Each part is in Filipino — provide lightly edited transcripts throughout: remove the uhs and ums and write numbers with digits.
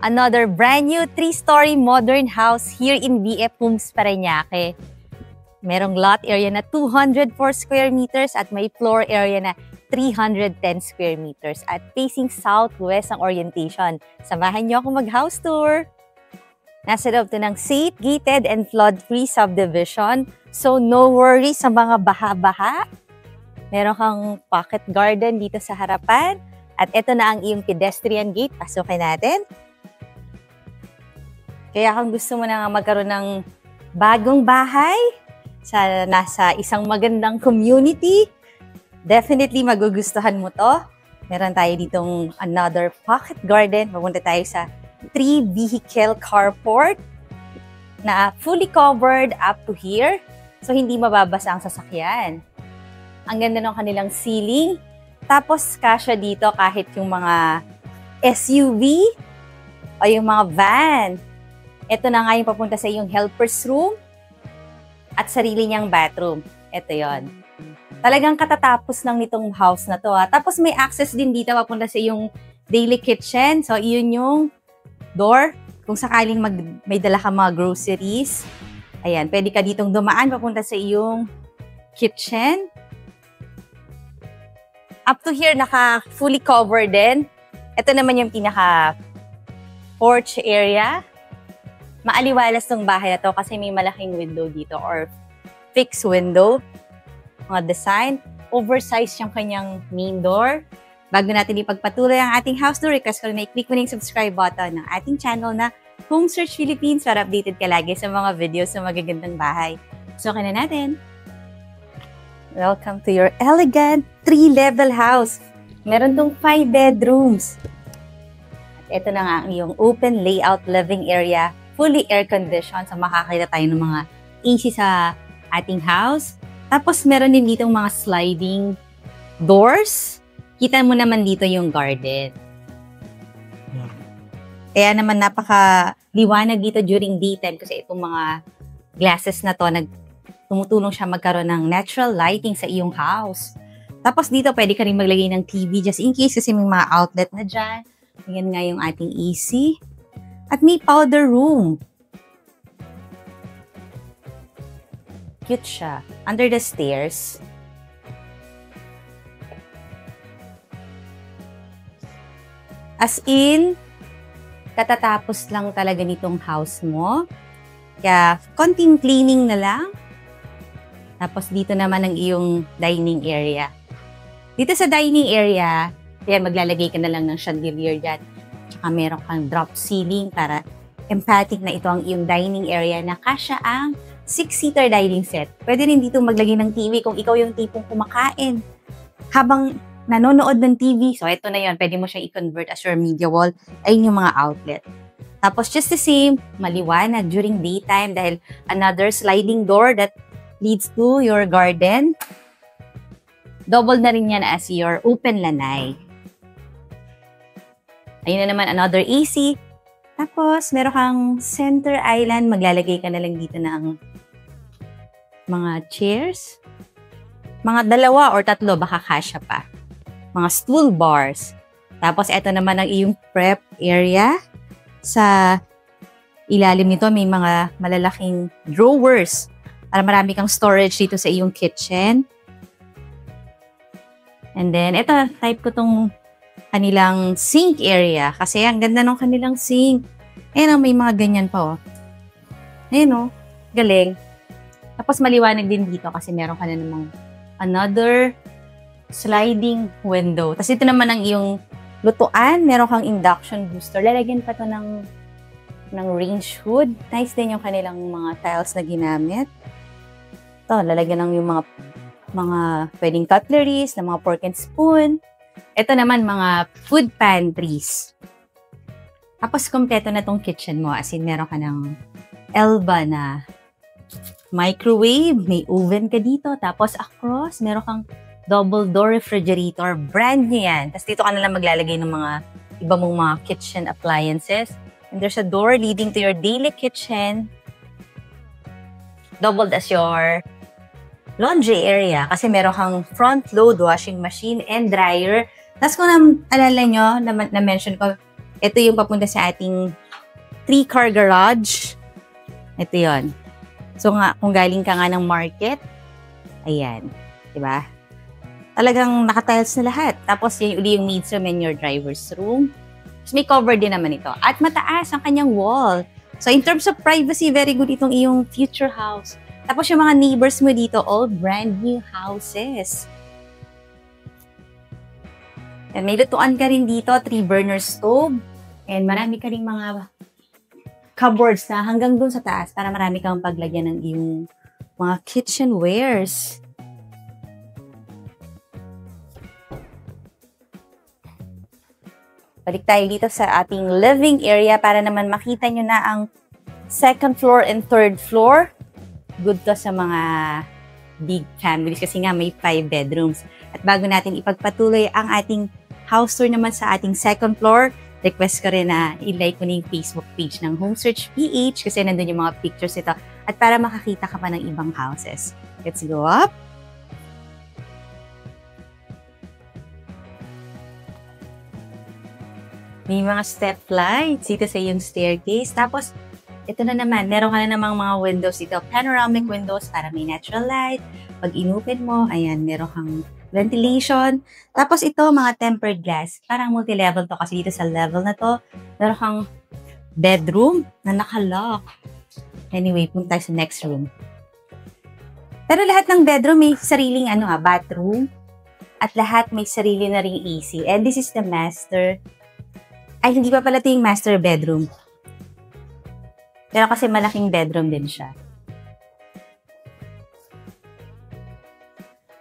Another brand new 3-story modern house here in BF Homes, Parañaque. Merong lot area na 204 square meters at may floor area na 310 square meters at facing southwest ang orientation. Samahan niyo ako mag-house tour. Nasa loob to ng safe, gated, and flood-free subdivision. So no worries sa mga baha-baha. Meron kang pocket garden dito sa harapan. At ito na ang iyong pedestrian gate. Pasukin natin. Kaya kung gusto mo na magkaroon ng bagong bahay sa nasa isang magandang community, definitely magugustuhan mo to. Meron tayo ditong another pocket garden. Pupunta tayo sa 3-vehicle carport na fully covered up to here. So, hindi mababasa ang sasakyan. Ang ganda ng kanilang ceiling. Tapos, kasya dito kahit yung mga SUV o yung mga van. Ito na nga yung papunta sa iyong helper's room at sarili niyang bathroom. Ito yon. Talagang katatapos lang nitong house na to. Tapos, may access din dito papunta sa iyong daily kitchen. So, iyon yung door. Kung sakaling may dala ka mga groceries, ayan, pwede ka ditong dumaan papunta sa iyong kitchen. Up to here, naka-fully covered din. Ito naman yung pinaka-porch area. Maaliwalas tong bahay na to kasi may malaking window dito or fixed window. Mga design. Oversized yung kanyang main door. Bago natin ipagpatuloy ang ating house tour, request ko rin na i-click mo na yung subscribe button ng ating channel na Home Search Philippines para updated ka lagi sa mga videos sa magagandang bahay. So, na natin. Welcome to your elegant 3-level house. Meron tong 5 bedrooms. At ito na nga ang iyong open layout living area, fully air-conditioned. So, makakita tayo ng mga AC sa ating house. Tapos, meron din ditong mga sliding doors. Kita mo naman dito yung garden. Kaya naman napaka-liwanag dito during daytime kasi itong mga glasses na to, tumutulong siya magkaroon ng natural lighting sa iyong house. Tapos dito pwede ka rin maglagay ng TV just in case kasi may mga outlet na dyan. Ayan nga yung ating AC. At may powder room. Cute siya. Under the stairs. As in, katatapos lang talaga nitong house mo. Kaya, konting cleaning na lang. Tapos, dito naman ang iyong dining area. Dito sa dining area, yan, maglalagay ka na lang ng chandelier dyan. Tsaka meron kang drop ceiling para emphatic na ito ang iyong dining area na kasya ang 6-seater dining set. Pwede rin dito maglagay ng TV kung ikaw yung tipong kumakain. Habang nanonood ng TV. So, ito na yun. Pwede mo siya i-convert as your media wall. Ayun yung mga outlet. Tapos, just the same, maliwanag during daytime dahil another sliding door that leads to your garden. Double na rin yan as your open lanay. Ayun na naman, another AC. Tapos, meron kang center island. Maglalagay ka na lang dito ng mga chairs. Mga 2 or 3, baka kasya pa. Mga stool bars. Tapos, ito naman ang iyong prep area. Sa ilalim nito, may mga malalaking drawers. Para marami kang storage dito sa iyong kitchen. And then, ito, type ko tong kanilang sink area. Kasi ang ganda ng kanilang sink. Ayan, may mga ganyan pa, oh. Ayan, oh. Galing. Tapos, maliwanag din dito kasi meron ka na namang another sliding window. Tapos ito naman ang iyong lutuan. Meron kang induction booster. Lalagyan pa to ng range hood. Nice din yung kanilang mga tiles na ginamit. Ito, lalagyan ng yung mga pwedeng cutleries, na mga fork and spoon. Ito naman, mga food pantries. Tapos, kompleto na tong kitchen mo. As in, meron ka ng Elba na microwave. May oven ka dito. Tapos, across, meron kang double door refrigerator. Brand new yan. Tapos dito ka na lang maglalagay ng mga iba mong mga kitchen appliances. And there's a door leading to your daily kitchen. Doubled as your laundry area kasi meron kang front load washing machine and dryer. Tapos kung alala nyo, na-mention ko, Ito yung papunta sa ating 3-car garage. Ito yon. So nga, kung galing ka nga ng market, ayan. Diba? Talagang naka-tiles na lahat. Tapos yan uli yung needs room and your driver's room. Tapos may cover din naman ito. At mataas ang kanyang wall. So in terms of privacy, very good itong iyong future house. Tapos yung mga neighbors mo dito, all brand new houses. And may lutuan ka rin dito, 3-burner stove. And marami ka rin mga cupboards na hanggang dun sa taas para marami kang paglagyan ng iyong mga kitchenwares. Balik tayo dito sa ating living area para naman makita nyo na ang 2nd floor and 3rd floor. Good to sa mga big families kasi nga may 5 bedrooms. At bago natin ipagpatuloy ang ating house tour naman sa ating 2nd floor, request ko rin na i-like mo na yung Facebook page ng Home Search PH kasi nandun yung mga pictures nito at para makakita ka pa ng ibang houses. Let's go up. May mga step lights dito sa yung staircase. Tapos, ito na naman, meron ka na namang mga windows dito. Panoramic windows para may natural light. Pag inopen mo, ayan, meron kang ventilation. Tapos ito, mga tempered glass. Parang multi-level to kasi dito sa level na to, meron kang bedroom na nakalock. Anyway, punta tayo sa next room. Pero lahat ng bedroom may sariling bathroom. At lahat may sarili na ring AC. And this is the master. Ay, hindi pa pala ito yung master bedroom. Pero kasi malaking bedroom din siya.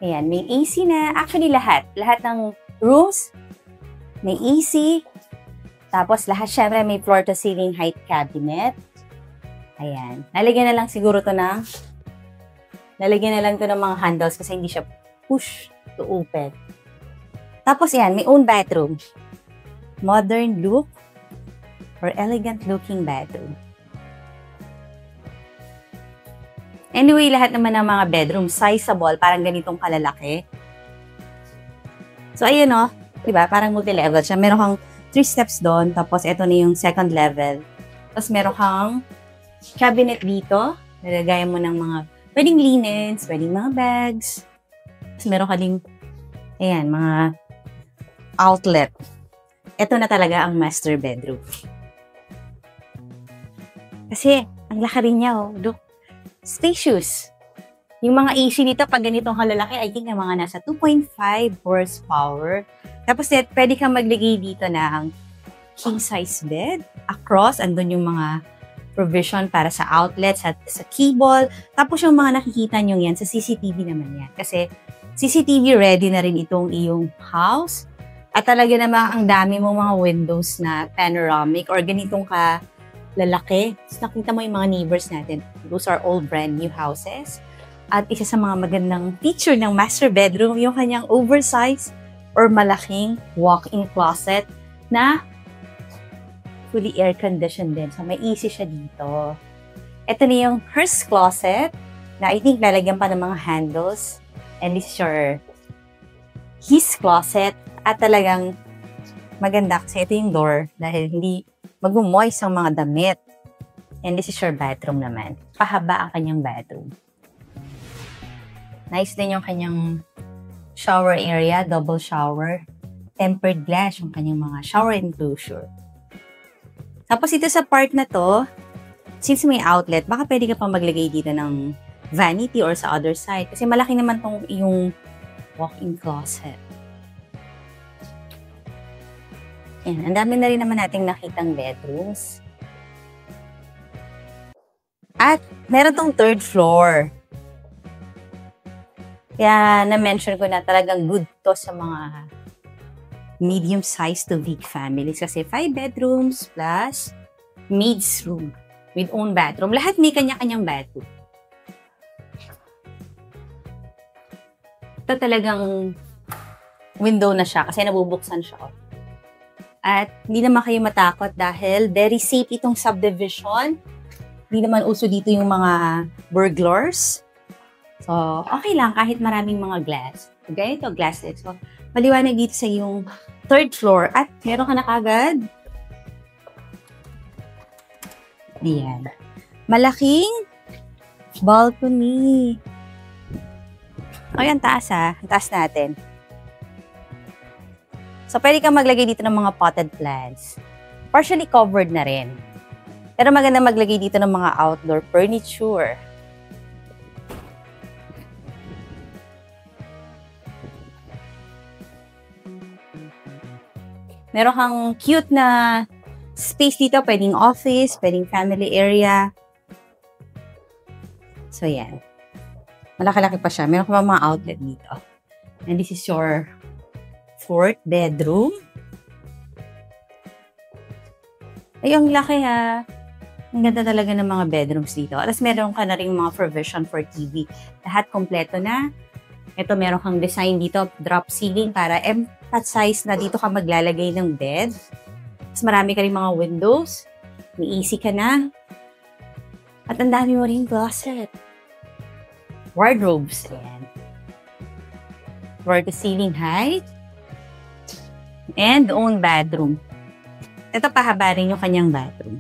Ayan, may AC na. Actually, lahat. Lahat ng rooms, may AC. Tapos, lahat syempre may floor-to-ceiling height cabinet. Ayan. Lalagyan na lang siguro to ng mga handles kasi hindi siya push to open. Tapos, ayan, may own bathroom. Modern look or elegant looking bathroom. Anyway, lahat naman ng mga bedroom sizable, parang ganitong kalalaki. So, ayun diba? Parang multi-level siya. Meron kang 3 steps doon, tapos ito na yung 2nd level. Tapos meron kang cabinet dito. Nalagayan mo ng mga pwedeng linens, pwedeng mga bags. Tapos meron ka ding, ayan, mga outlet. Ito na talaga ang master bedroom. Kasi, ang laki rin niya, look. Spacious. Yung mga AC nito, pag ganitong kalalaki, I think na mga nasa 2.5 horsepower. Tapos, pwede kang maglagay dito ng king-size bed. Across, andun yung mga provision para sa outlets at sa cable. Tapos, yung mga nakikita nyo yan, sa CCTV naman yan. Kasi, CCTV ready na rin itong iyong house. At talaga namang ang dami mong mga windows na panoramic or ganitong lalaki. Tapos nakita mo yung mga neighbors natin. Those are all brand new houses. At isa sa mga magandang feature ng master bedroom, yung kanyang oversized or malaking walk-in closet na fully air-conditioned din. So may AC siya dito. Ito na yung Hearst closet na I think lalagyan pa ng mga handles. And this is his closet. At talagang maganda kasi ito yung door dahil hindi mag-moist ang mga damit. And this is your bathroom naman. Pahaba ang kanyang bathroom. Nice din yung kanyang shower area, double shower. Tempered glass yung kanyang mga shower enclosure. Tapos ito sa part na to, since may outlet, baka pwede ka pa maglagay dito ng vanity or sa other side. Kasi malaki naman tong yung walk-in closet. Yan, ang dami na rin naman nating nakitang bedrooms. At meron tong 3rd floor. Kaya na-mention ko na talagang good to sa mga medium-sized to big families. Kasi 5 bedrooms plus maid's room with own bathroom. Lahat may kanya-kanyang bathroom. Ito talagang window na siya kasi nabubuksan siya. At hindi naman kayo matakot dahil very safe itong subdivision. Hindi naman uso dito yung mga burglars. So, okay lang kahit maraming mga glass. Ganito, glass. So, maliwanag dito sa yung 3rd floor. At meron ka na kagad Ayan. Malaking balcony. Ay, ang taas ha. Ang taas natin. So, pwede kang maglagay dito ng mga potted plants. Partially covered na rin. Pero maganda maglagay dito ng mga outdoor furniture. Meron kang cute na space dito. Pwedeng office, pwedeng family area. So, yan. Malaki-laki pa siya. Meron ka pa mga outlet dito. And this is your 4th bedroom. Ay, ang laki ha. Ang ganda talaga ng mga bedrooms dito. Alas meron ka na rin mga provision for TV. Lahat kompleto na. Ito, meron kang design dito, drop ceiling para emphasize na dito ka maglalagay ng bed. Mas marami ka rin mga windows. May AC ka na. At ang dami mo rin closet. Wardrobes. Ayan. Floor to ceiling height. And own bathroom. Ito, pahaba rin yung kanyang bathroom.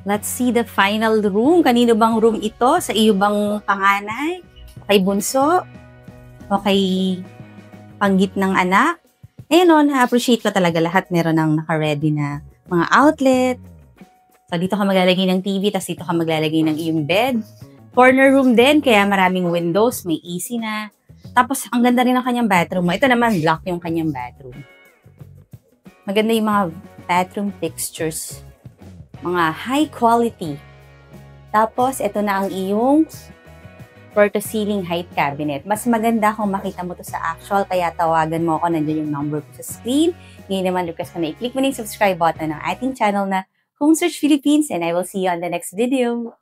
Let's see the final room. Kanino bang room ito? Sa iyo bang panganay? Kay bunso? O kay panggitnang anak? Ayun o, na-appreciate ko talaga lahat. Meron nang naka-ready na mga outlet. So, dito ka maglalagay ng TV, tapos dito ka maglalagay ng iyong bed. Corner room din, kaya maraming windows, may AC na. Tapos, ang ganda rin ng kanyang bathroom mo. Ito naman, black yung kanyang bathroom. Maganda yung mga bathroom fixtures. Mga high quality. Tapos, ito na ang iyong floor to ceiling height cabinet. Mas maganda kung makita mo to sa actual, kaya tawagan mo ako, nandiyan yung number ko sa screen. Ngayon naman, request ko na i-click mo na yung subscribe button ng ating channel na Home Search Philippines, and I will see you on the next video.